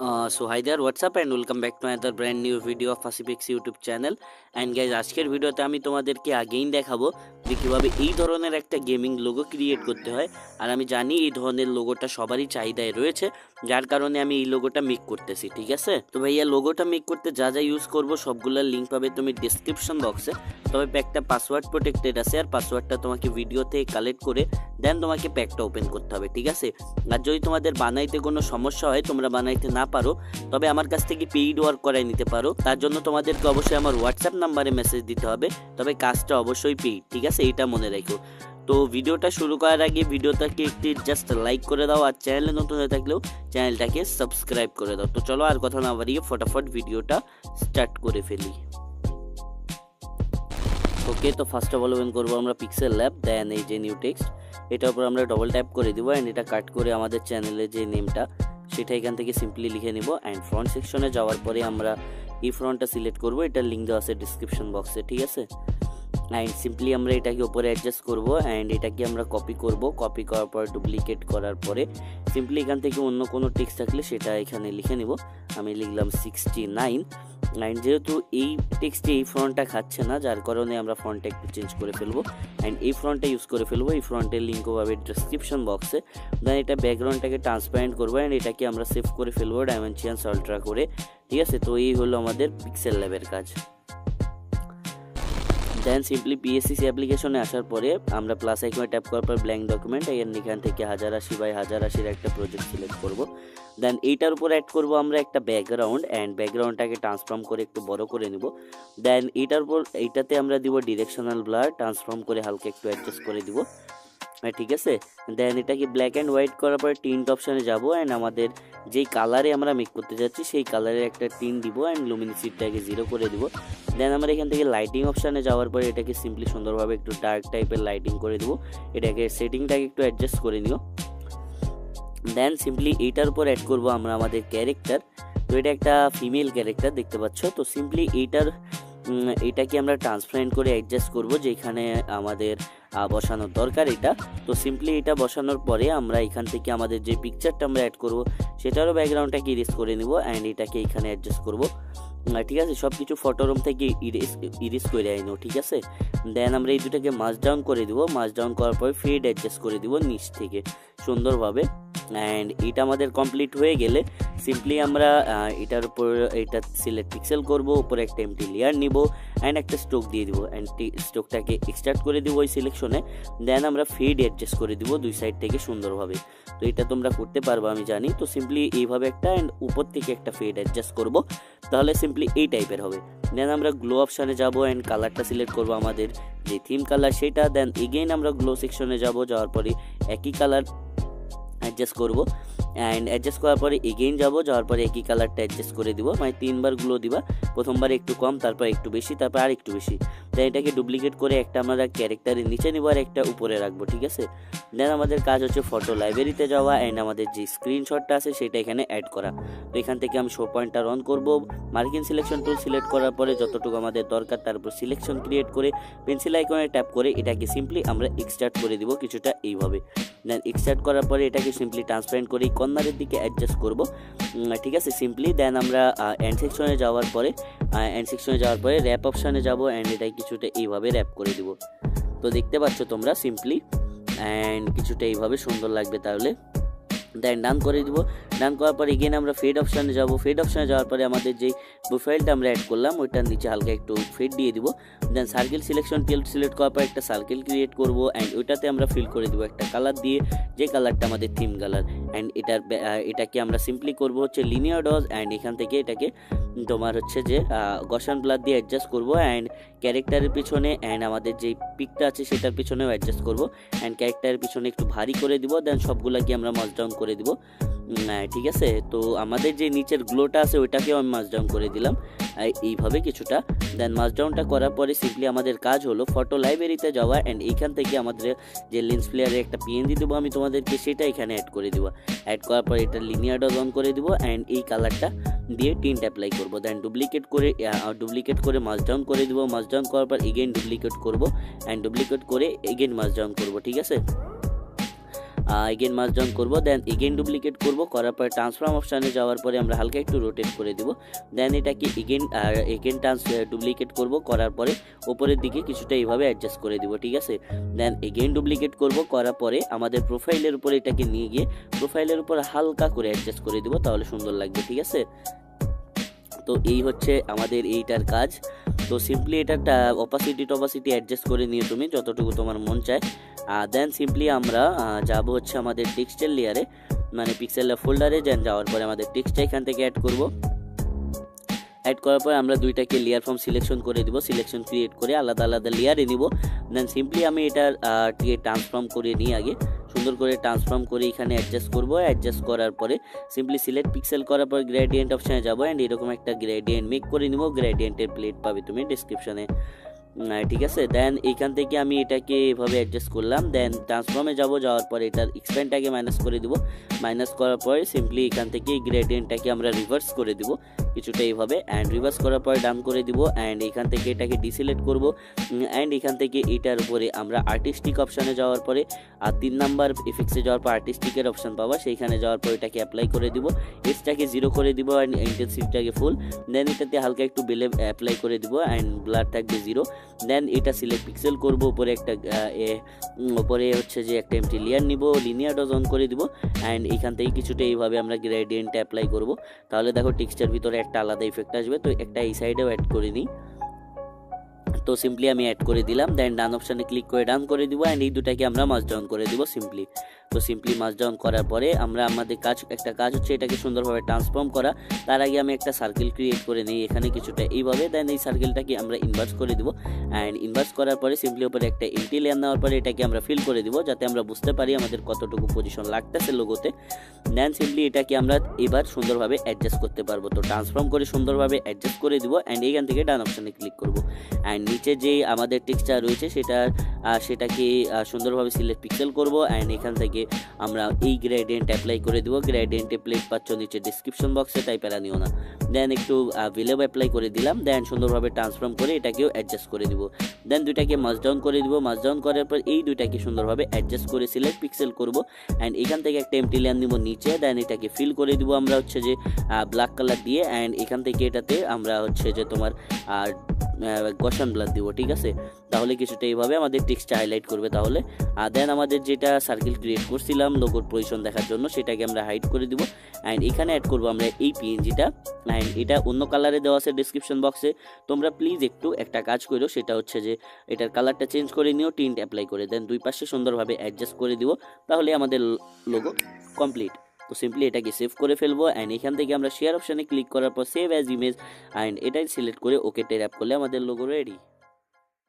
So hi there, what's up and welcome back to another brand new video of Fasipix YouTube channel. And guys, আজকের ভিডিওতে আমি তোমাদেরকে আগেই দেখাবো যে কিভাবে এই ধরনের একটা গেমিং লোগো ক্রিয়েট করতে হয়। আর আমি জানি এই ধরনের লোগোটা সবারই চাহিদায় রয়েছে, যার কারণে আমি এই লোগোটা মেক করতেছি। ঠিক আছে, তো ভাইয়া লোগোটা মেক করতে যা যা ইউজ করব সবগুলোর লিঙ্ক পাবে তুমি ডেসক্রিপশন বক্সে। তবে প্যাকটা পাসওয়ার্ড প্রোটেক্টেড আছে, আর পাসওয়ার্ডটা তোমাকে ভিডিও থেকে কালেক্ট করে দেন তোমাকে প্যাকটা ওপেন করতে হবে। ঠিক আছে, আর যদি তোমাদের বানাইতে কোনো সমস্যা হয়, তোমরা বানাইতে না পারো, তবে আমার কাছ থেকে পেইড ওয়ার্ক করাই নিতে পারো। তার জন্য তোমাদেরকে অবশ্যই আমার হোয়াটসঅ্যাপ নাম্বারে মেসেজ দিতে হবে, তবে কাজটা অবশ্যই পেইড। ঠিক আছে, এইটা মনে রাখো। তো ভিডিওটা শুরু করার আগে ভিডিওটাকে একটি জাস্ট লাইক করে দাও, আর চ্যানেলে নতুন হয়ে থাকলেও চ্যানেলটাকে সাবস্ক্রাইব করে দাও। তো চলো আর কথা না বাড়িয়ে ফটাফট ভিডিওটা স্টার্ট করে ফেলি। ওকে, তো ফার্স্ট অফ অল ওপেন করবো আমরা পিক্সেল ল্যাব, দেন এই যে নিউ টেক্সট, এটার উপর আমরা ডবল ট্যাপ করে দিব অ্যান্ড এটা কাট করে আমাদের চ্যানেলের যে নেমটা সেটা এখান থেকে সিম্পলি লিখে নিব। অ্যান্ড ফ্রন্ট সেকশনে যাওয়ার পরে আমরা এই ফ্রন্টটা সিলেক্ট করবো, এটার লিঙ্ক দেওয়া আছে ডিসক্রিপশন বক্সে। ঠিক আছে, অ্যান্ড সিম্পলি আমরা এটাকে উপরে অ্যাডজাস্ট করব অ্যান্ড এটাকে আমরা কপি করব। কপি করার পর ডুপ্লিকেট করার পরে সিম্পলি এখান থেকে অন্য কোনো টেক্সট থাকলে সেটা এখানে লিখে নিব। আমি লিখলাম 69। অ্যান্ড যেহেতু এই টেক্সটে এই ফ্রন্টটা খাচ্ছে না, যার কারণে আমরা ফ্রন্টটা একটু চেঞ্জ করে ফেলবো অ্যান্ড এই ফ্রন্টটা ইউজ করে ফেলবো। এই ফ্রন্টের লিঙ্কও পাবে ডিসক্রিপশন বক্সে। দেন এটা ব্যাকগ্রাউন্ডটাকে ট্রান্সপারেন্ট করবো অ্যান্ড এটাকে আমরা সেভ করে ফেলবো ডাইমেনশনস আল্ট্রা করে। ঠিক আছে, তো এই হলো আমাদের পিক্সেল ল্যাবের কাজ। দেন সিম্পলি পিএসসি অ্যাপ্লিকেশনে আসার পরে আমরা প্লাস আইকনে ট্যাপ করার পর ব্ল্যাঙ্ক ডকুমেন্ট, এখান থেকে 1080x1080 একটা প্রজেক্ট সিলেক্ট করব। দেন এইটার উপর অ্যাড করব আমরা একটা ব্যাকগ্রাউন্ড অ্যান্ড ব্যাকগ্রাউন্ডটাকে ট্রান্সফর্ম করে একটু বড় করে নিব। দেন এইটাতে আমরা দিব ডিরেকশনাল ব্লার, ট্রান্সফর্ম করে হালকা একটু অ্যাডজাস্ট করে দিব। ঠিক আছে, দেন এটাকে ব্ল্যাক অ্যান্ড হোয়াইট করার পরে টিন্ট অপশানে যাব অ্যান্ড আমাদের যেই কালারে আমরা মেক করতে যাচ্ছি সেই কালারের একটা টিন দিব অ্যান্ড লুমিনিসিটিটাকে 0 করে দিব। দেন আমরা এখান থেকে লাইটিং অপশানে যাওয়ার পরে এটাকে সিম্পলি সুন্দরভাবে একটু ডার্ক টাইপের লাইটিং করে দিব। এটাকে সেটিংটাকে একটু অ্যাডজাস্ট করে নিও। দেন সিম্পলি এইটার উপর অ্যাড করব আমরা আমাদের ক্যারেক্টার। তো এটা একটা ফিমেল ক্যারেক্টার দেখতে পাচ্ছ। তো সিম্পলি এটাকে আমরা ট্রান্সপারেন্ট করে অ্যাডজাস্ট করব যেখানে আমাদের বসানোর দরকার এটা। তো সিম্পলি এটা বসানোর পরে আমরা এখান থেকে আমাদের যে পিকচারটা আমরা অ্যাড করব সেটারও ব্যাকগ্রাউন্ডটাকে ইরেজ করে নিব অ্যান্ড এটাকে এখানে অ্যাডজাস্ট করব। ঠিক আছে, সব কিছু ফটোরুম থেকে ইরেজ করে আইনো। ঠিক আছে, দেন আমরা এই দুটাকে মার্জ ডাউন করে দিব। মার্জ ডাউন করার পরে ফেড অ্যাডজাস্ট করে দিব নিচ থেকে সুন্দরভাবে। অ্যান্ড এটা আমাদের কমপ্লিট হয়ে গেলে সিম্পলি আমরা এটার উপর এটা সিলেক্ট পিক্সেল করব, উপরে একটা এমটি লেয়ার নিব অ্যান্ড একটা স্ট্রোক দিয়ে দিব অ্যান্ড স্ট্রোকটাকে এক্সট্রাক্ট করে দিব ওই সিলেকশনে। দেন আমরা ফেড অ্যাডজাস্ট করে দিব দুই সাইড থেকে সুন্দরভাবে। তো এটা তোমরা করতে পারবো আমি জানি। তো সিম্পলি এইভাবে একটা অ্যান্ড উপর থেকে একটা ফেড অ্যাডজাস্ট করব, তাহলে সিম্পলি এই টাইপের হবে। দেন আমরা গ্লো অপশানে যাব অ্যান্ড কালারটা সিলেক্ট করব আমাদের যে থিম কালার সেটা। দেন এগেইন আমরা গ্লো সেকশনে যাওয়ার পরে একই কালার অ্যাডজাস্ট করব অ্যান্ড অ্যাডজাস্ট করার পরে এগেইন যাওয়ার পরে একই কালারটা অ্যাডজাস্ট করে দিব। মানে 3বার গ্লো দিবা, প্রথমবার একটু কম, তারপর একটু বেশি, তারপর আর একটু বেশি। তাই এটাকে ডুপ্লিকেট করে একটা আমরা ক্যারেক্টারের নিচে নিব আর একটা উপরে রাখবো। ঠিক আছে, দেন আমাদের কাজ হচ্ছে ফটো লাইব্রেরিতে যাওয়া অ্যান্ড আমাদের যে স্ক্রিনশটটা আছে সেটা এখানে অ্যাড করা। তো এখান থেকে আমি শো পয়েন্টার অন করব, মার্কিং সিলেকশন টুল সিলেক্ট করার পরে যতটুকু আমাদের দরকার তার উপর সিলেকশন ক্রিয়েট করে পেন্সিল আইকনে ট্যাপ করে এটাকে সিম্পলি আমরা এক্সট্রাক্ট করে দিব কিছুটা এইভাবে। দেন এক্সট্রাক্ট করার পরে এটাকে সিম্পলি ট্রান্সপারেন্ট করে এই কর্নারের দিকে অ্যাডজাস্ট করব। ঠিক আছে, সিম্পলি দেন আমরা এন্ড সেকশনে যাওয়ার পরে র্যাপ অপশানে যাব অ্যান্ড এটাই কিছুটা এইভাবে র্যাপ করে দিব। তো দেখতে পাচ্ছ তোমরা সিম্পলি অ্যান্ড কিছুটা এইভাবে সুন্দর লাগবে। তাহলে দেন ডান করে দিব। ডান করার পরে এগেইন আমরা ফেড অপশানে যাব। ফেড অপশানে যাওয়ার পরে আমাদের যেই প্রোফাইলটা আমরা অ্যাড করলাম ওইটার নিচে হালকা একটু ফেড দিয়ে দিব। দেন সার্কেল সিলেকশন সিলেক্ট করার পর একটা সার্কেল ক্রিয়েট করব অ্যান্ড ওইটাতে আমরা ফিল করে দিব একটা কালার দিয়ে, যে কালারটা আমাদের থিম কালার। অ্যান্ড এটাকে আমরা সিম্পলি করব হচ্ছে লিনিয়ার ডজ অ্যান্ড এখান থেকে এটাকে তোমার হচ্ছে যে গসান ব্লার দিয়ে অ্যাডজাস্ট করব অ্যান্ড ক্যারেক্টারের পিছনে অ্যান্ড আমাদের যেই পিকটা আছে সেটার পিছনেও অ্যাডজাস্ট করব অ্যান্ড ক্যারেক্টারের পিছনে একটু ভারী করে দিব। দেন সবগুলাকে আমরা মার্জ ডাউন করে দিব। ঠিক আছে, তো আমাদের যে নিচের গ্লোটা আছে ওইটাকেও আমি মার্জ ডাউন করে দিলাম এইভাবে কিছুটা। দেন মার্জ ডাউনটা করার পরে সিম্পলি আমাদের কাজ হলো ফটো লাইব্রেরিতে যাওয়া অ্যান্ড এইখান থেকে আমাদের যে লেন্স প্লেয়ারে একটা পিএনজি দেবো আমি তোমাদেরকে, সেটা এখানে অ্যাড করে দেবো। অ্যাড করার পরে এটা লিনিয়ার ডজ অন করে দিব অ্যান্ড এই কালারটা দিয়ে টিন্ট অ্যাপ্লাই করব। দেন ডুপ্লিকেট করে মার্জ ডাউন করে দিব। মার্জ ডাউন করার পর এগেইন ডুপ্লিকেট করব অ্যান্ড ডুপ্লিকেট করে এগেইন মার্জ ডাউন করব। ঠিক আছে, এগেন মার্জ ডাউন করবো, দেন এগেন ডুপ্লিকেট করবো, করার পরে ট্রান্সফর্ম অপশানে যাওয়ার পরে আমরা হালকা একটু রোটেট করে দিব, দেন এটাকে এগেন ডুপ্লিকেট করবো, করার পরে উপরের দিকে কিছুটা এইভাবে অ্যাডজাস্ট করে দিব, ঠিক আছে। দেন এগেন ডুপ্লিকেট করব, করার পরে আমাদের প্রোফাইলের উপরে এটাকে নিয়ে গিয়ে প্রোফাইলের উপর হালকা করে অ্যাডজাস্ট করে দিব, তাহলে সুন্দর লাগবে, ঠিক আছে। তো এই হচ্ছে আমাদের এইটার কাজ। তো সিম্পলি এটার অপাসিটি অ্যাডজাস্ট করে নিয়ে তুমি যতটুকু তোমার মন চায়। দেন সিম্পলি আমরা যাব হচ্ছে আমাদের টেক্সটের লেয়ারে, মানে পিক্সেল ফোল্ডারে যাওয়ার পরে আমাদের টেক্সটটা এখান থেকে অ্যাড করব। অ্যাড করার পর আমরা দুইটাকে লেয়ার ফর্ম সিলেকশন করে দিব, সিলেকশন ক্রিয়েট করে আলাদা আলাদা লেয়ারে নিব। দেন সিম্পলি আমি এটার ট্রান্সফর্ম করে নিই, আগে সুন্দর করে ট্রান্সফর্ম করে এখানে অ্যাডজাস্ট করব। অ্যাডজাস্ট করার পরে সিম্পলি সিলেক্ট পিক্সেল করার পর গ্রেডিয়েন্ট অপশানে যাবো অ্যান্ড এরকম একটা গ্রেডিয়েন্ট মেক করে নিব। গ্রেডিয়েন্টের প্লেট পাবে তুমি ডিসক্রিপশনে, ঠিক আছে। দেন এইখান থেকে আমি এটাকে এভাবে অ্যাডজাস্ট করলাম। দেন ট্রান্সফর্মে যাওয়ার পরে এটার এক্সপ্যান্ডটাকে মাইনাস করে দিব। মাইনাস করার পরে সিম্পলি এখান থেকে এই গ্রেডিয়েন্টটাকে আমরা রিভার্স করে দিব কিছুটা এইভাবে, অ্যান্ড রিভার্স করার পরে ডান করে দিব। অ্যান্ড এখান থেকে এটাকে ডিসিলেক্ট করব। অ্যান্ড এখান থেকে এটার উপরে আমরা আর্টিস্টিক অপশানে যাওয়ার পরে 3 নাম্বার ইফেক্টসে যাওয়ার পর আর্টিস্টিকের অপশান পাবো, সেইখানে যাওয়ার পর এটাকে অ্যাপ্লাই করে দিব। এজটাকে 0 করে দিব অ্যান্ড ইন্টেন্সিটিটাকে ফুল। দেন এটাতে হালকা একটু বেলে অ্যাপ্লাই করে দিব অ্যান্ড ব্লার থাকবে 0। দেন এটা সিলেক্ট পিক্সেল করব, উপরে একটা উপরে হচ্ছে যে একটা এমটি লেয়ার নিব, লিনিয়ার ডজ অন করে দিব। অ্যান্ড এখান থেকে কিছুটা এইভাবে আমরা গ্রেডিয়েন্ট অ্যাপ্লাই করব, তাহলে দেখো টেক্সচার ভিতরে একটা আলাদা ইফেক্ট আসবে। তো একটা এই সাইডেও অ্যাড করে নিই, তো সিম্পলি আমি অ্যাড করে দিলাম। দেন ডান অপশানে ক্লিক করে ডান করে দিব অ্যান্ড এই দুটাকে আমরা মার্জ ডাউন করে দিব সিম্পলি। তো সিম্পলি মার্জ ডাউন করার পরে আমরা আমাদের কাজ হচ্ছে এটাকে সুন্দরভাবে ট্রান্সফর্ম করা। তার আগে আমি একটা সার্কেল ক্রিয়েট করে নিই এখানে কিছুটা এইভাবে। দেন এই সার্কেলটাকে আমরা ইনভার্স করে দিব অ্যান্ড ইনভার্স করার পরে সিম্পলি উপরে একটা এমটি লেয়ার নেওয়ার পরে এটাকে আমরা ফিল করে দিব, যাতে আমরা বুঝতে পারি আমাদের কতটুকু পজিশন লাগতেছে লোগোতে। দেন সিম্পলি এটাকে আমরা এবার সুন্দরভাবে অ্যাডজাস্ট করতে পারবো। তো ট্রান্সফর্ম করে সুন্দরভাবে অ্যাডজাস্ট করে দিব অ্যান্ড এইখান থেকে ডান অপশানে ক্লিক করব। অ্যান্ড নিচে যে আমাদের টেক্সচার রয়েছে সেটাকে সুন্দরভাবে সিলেক্ট পিক্সেল করব অ্যান্ড এখান থেকে আমরা এই গ্রেডিয়েন্ট অ্যাপ্লাই করে দিব। গ্রেডিয়েন্টে প্লেট পাচ্ছ নিচে ডিসক্রিপশন বক্সে, তাই প্যারা নিও না। দেন একটু ভিলেও অ্যাপ্লাই করে দিলাম। দেন সুন্দরভাবে ট্রান্সফর্ম করে এটাকেও অ্যাডজাস্ট করে দিব। দেন দুইটাকে মার্জ ডাউন করে দিব। মার্জ ডাউন করার পর এই দুইটাকে সুন্দরভাবে অ্যাডজাস্ট করে সিলেক্ট পিক্সেল করব অ্যান্ড এখান থেকে একটা এমটি লেয়ার নিব নিচে। দেন এটাকে ফিল করে দিব আমরা হচ্ছে যে ব্ল্যাক কালার দিয়ে অ্যান্ড এখান থেকে এটাতে আমরা হচ্ছে যে তোমার গসান ব্লাড দিব, ঠিক আছে। তাহলে কিছুটা এইভাবে আমাদের টেক্সটটা হাইলাইট করবে তাহলে। দেন আমাদের যেটা সার্কেল ক্রিয়েট করছিলাম লোগোর পজিশন দেখার জন্য, সেটাকে আমরা হাইড করে দিব অ্যান্ড এখানে অ্যাড করবো আমরা এই পিএনজিটা। অ্যান্ড এটা অন্য কালারে দেওয়া আছে ডিসক্রিপশন বক্সে, তোমরা প্লিজ একটু একটা কাজ করো, সেটা হচ্ছে যে এটার কালারটা চেঞ্জ করে নিও, টিন্ট অ্যাপ্লাই করে। দেন দুই পাশে সুন্দরভাবে অ্যাডজাস্ট করে দিব, তাহলে আমাদের লোগো কমপ্লিট। তো সিম্পলি এটাকে সেভ করে ফেলবো অ্যান্ড এখান থেকে আমরা শেয়ার অপশানে ক্লিক করার পর সেভ অ্যাজ ইমেজ অ্যান্ড এটাই সিলেক্ট করে ওকে ট্যাপ করলে আমাদের লোগো রেডি।